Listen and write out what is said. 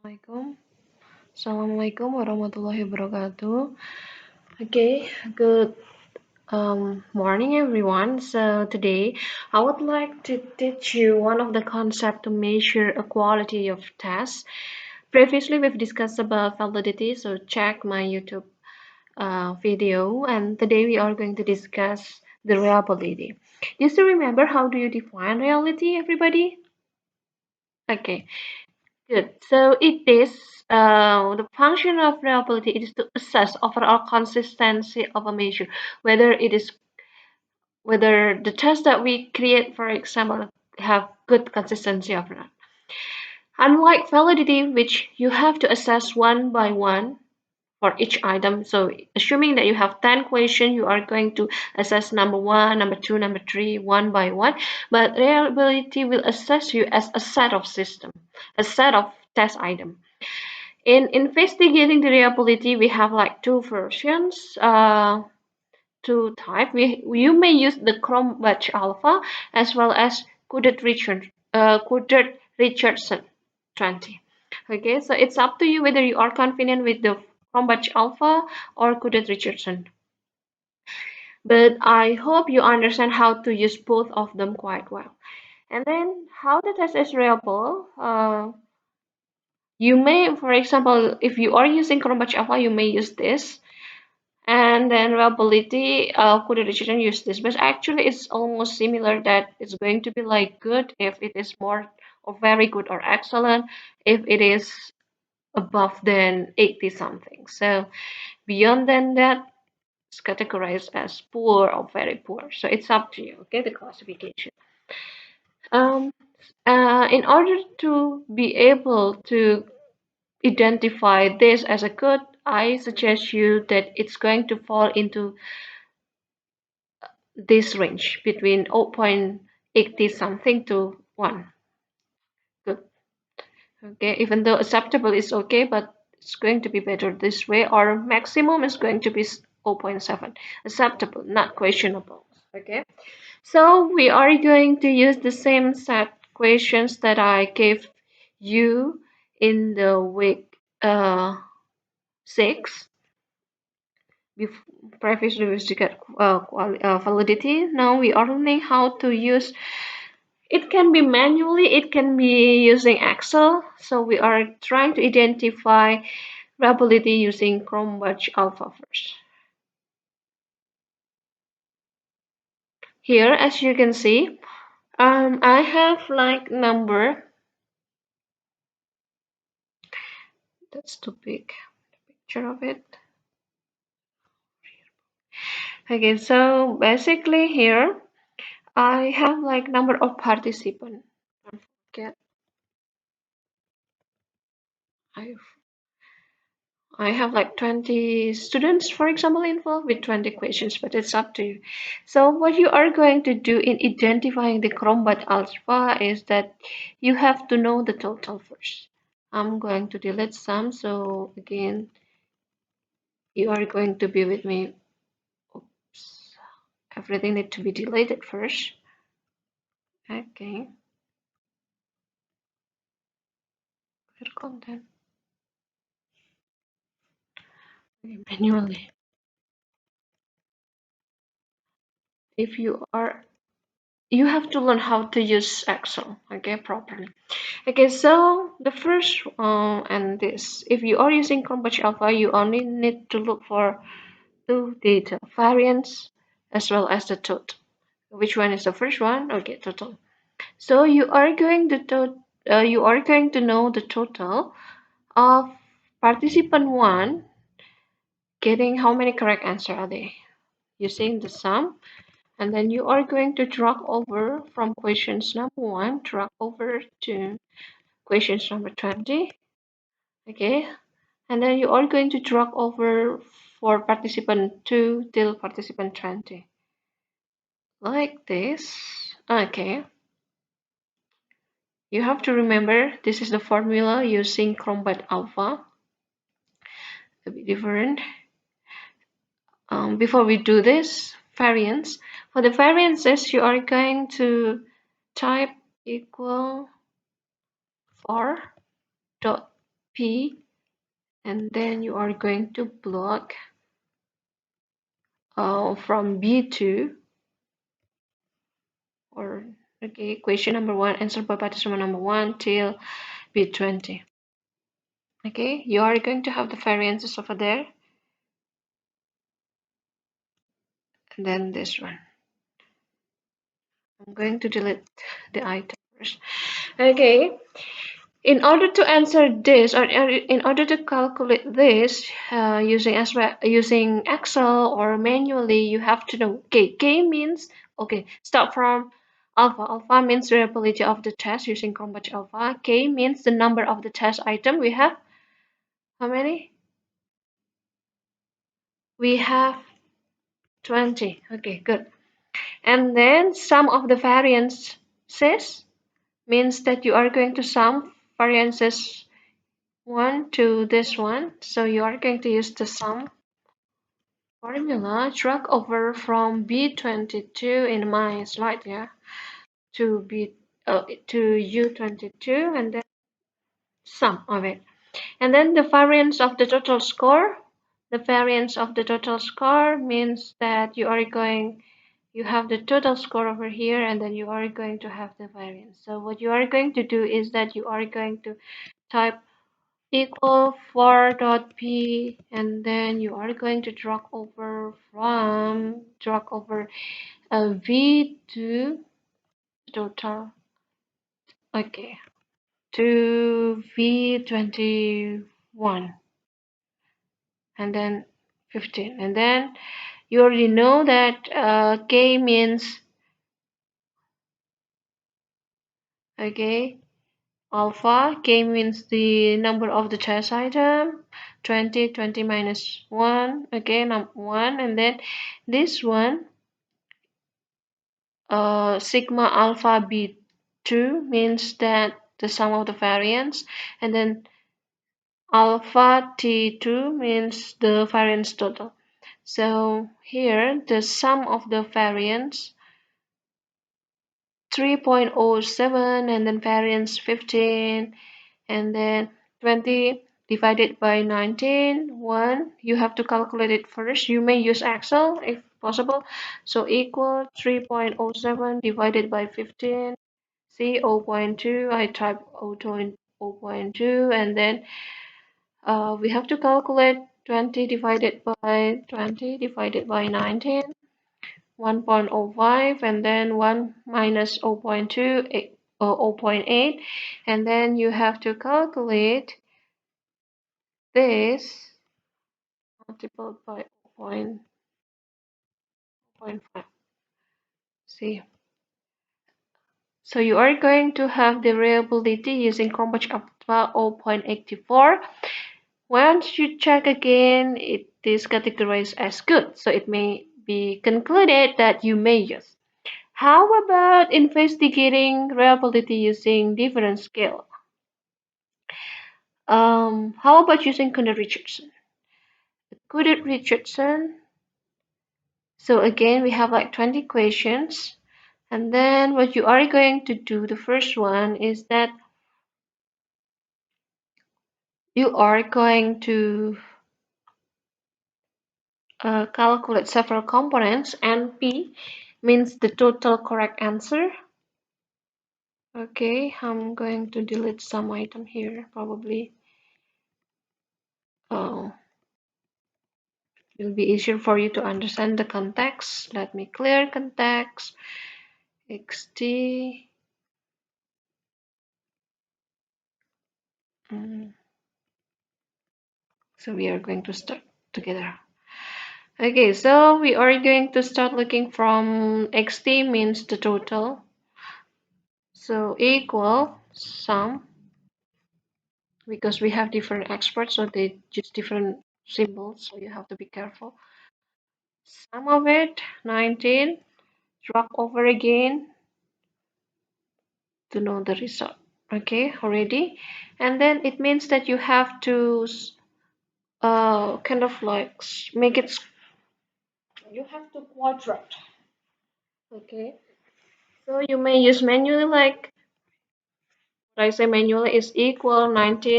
Assalamualaikum. Assalamualaikum warahmatullahi wabarakatuh. Okay, good morning everyone. So today I would like to teach you one of the concepts to measure a quality of tests. Previously we've discussed about validity, so check my YouTube video, and today we are going to discuss the reliability. Do you still remember how do you define reality, everybody? Okay, good. So it is the function of reliability is to assess overall consistency of a measure, whether it is whether the test that we create, for example, have good consistency or not. Unlike validity, which you have to assess one by one for each item. So assuming that you have 10 questions, you are going to assess number one, number two, number three, one by one. But reliability will assess you as a set of system, a set of test item. In investigating the reliability, we have like two versions, two type. You may use the Cronbach Alpha as well as coded Richardson 20. Okay, so it's up to you whether you are confident with the Cronbach Alpha or coded Richardson. But I hope you understand how to use both of them quite well. And then how the test is reliable. You may, for example, if you are using Cronbach Alpha, you may use this, and then reliability could decision use this, but actually it's almost similar, that it's going to be like good if it is more or very good or excellent if it is above than 80 something. So beyond than that, it's categorized as poor or very poor, so it's up to you. Okay, the classification. um in order to be able to identify this as a good, I suggest you that it's going to fall into this range between 0.80 something to 1. Good. Okay, even though acceptable is okay, but it's going to be better this way, or maximum is going to be 0.7. Acceptable, not questionable. Okay, so we are going to use the same set questions that I gave you in the week 6. Previously we used to get validity. Now we are learning how to use. It can be manually, it can be using Excel. So we are trying to identify reliability using Cronbach Alpha first. Here, as you can see, I have like number. That's too big. Picture of it. Okay, so basically here I have like number of participants. Get I I have like 20 students, for example, involved with 20 questions, but it's up to you. So what you are going to do in identifying the Cronbach alpha is that you have to know the total first. I'm going to delete some, so again, you are going to be with me. Oops. Everything needs to be deleted first. Okay. Clear content. Manually. If you have to learn how to use Excel, okay, properly. Okay, so the first and this, if you are using Cronbach Alpha, you only need to look for two data, variance as well as the total. Which one is the first one? Okay, total. So you are going to know the total of participant one getting how many correct answer are they using the sum, and then you are going to drag over from questions number 1, drag over to questions number 20. Okay, and then you are going to drag over for participant 2 till participant 20, like this. Okay, you have to remember this is the formula using Cronbach Alpha, a bit different. Before we do this variance, for the variances you are going to type equal 4 dot P, and then you are going to block from B2 or okay, equation number one, answer by participant number one till B20. Okay, you are going to have the variances over there, and then this one. I'm going to delete the item first. Okay, in order to answer this, or in order to calculate this using Excel or manually, you have to know. Okay, K means okay. Start from alpha. Alpha means reliability of the test using Cronbach Alpha. K means the number of the test item. We have how many? We have 20. Okay, good. And then sum of the variances means that you are going to sum variances one to this one. So you are going to use the sum formula, drag over from B22 in my slide here to U22, and then sum of it. And then the variance of the total score. The variance of the total score means that you have the total score over here, and then you are going to have the variance. So what you are going to do is that you are going to type equal 4.p, and then you are going to drag over v to total, okay, to v21, and then 15, and then you already know that k means okay alpha. K means the number of the test item. 20 minus 1, okay, 1, and then this one sigma alpha b2 means that the sum of the variance, and then alpha t2 means the variance total. So here the sum of the variance 3.07, and then variance 15, and then 20 divided by 19, 1. You have to calculate it first. You may use Excel if possible. So equal 3.07 divided by 15. See 0.2. I type 0.2, and then we have to calculate 20 divided by 19. 1.05, and then 1 minus 0.2, 0.8, and then you have to calculate this multiplied by 0.5. See, so you are going to have the reliability using Cronbach Alpha 0.84. Once you check again, it is categorized as good, so it may be concluded that you may use. How about investigating reliability using different scale? How about using Cooney-Richardson? Cooney-Richardson. So again, we have like 20 questions. And then what you are going to do, the first one is that you are going to calculate several components. NP means the total correct answer. Okay, I'm going to delete some item here, probably. Oh, it'll be easier for you to understand the context. Let me clear context. XT. So we are going to start together. Okay, so we are going to start looking from XT means the total. So equal sum, because we have different experts, so they use different symbols, so you have to be careful. Sum of it, 19, drag over again to know the result. Okay, already. And then it means that you have to kind of like make it, you have to quadrant. Okay, so you may use manually, like what I say manually is equal 19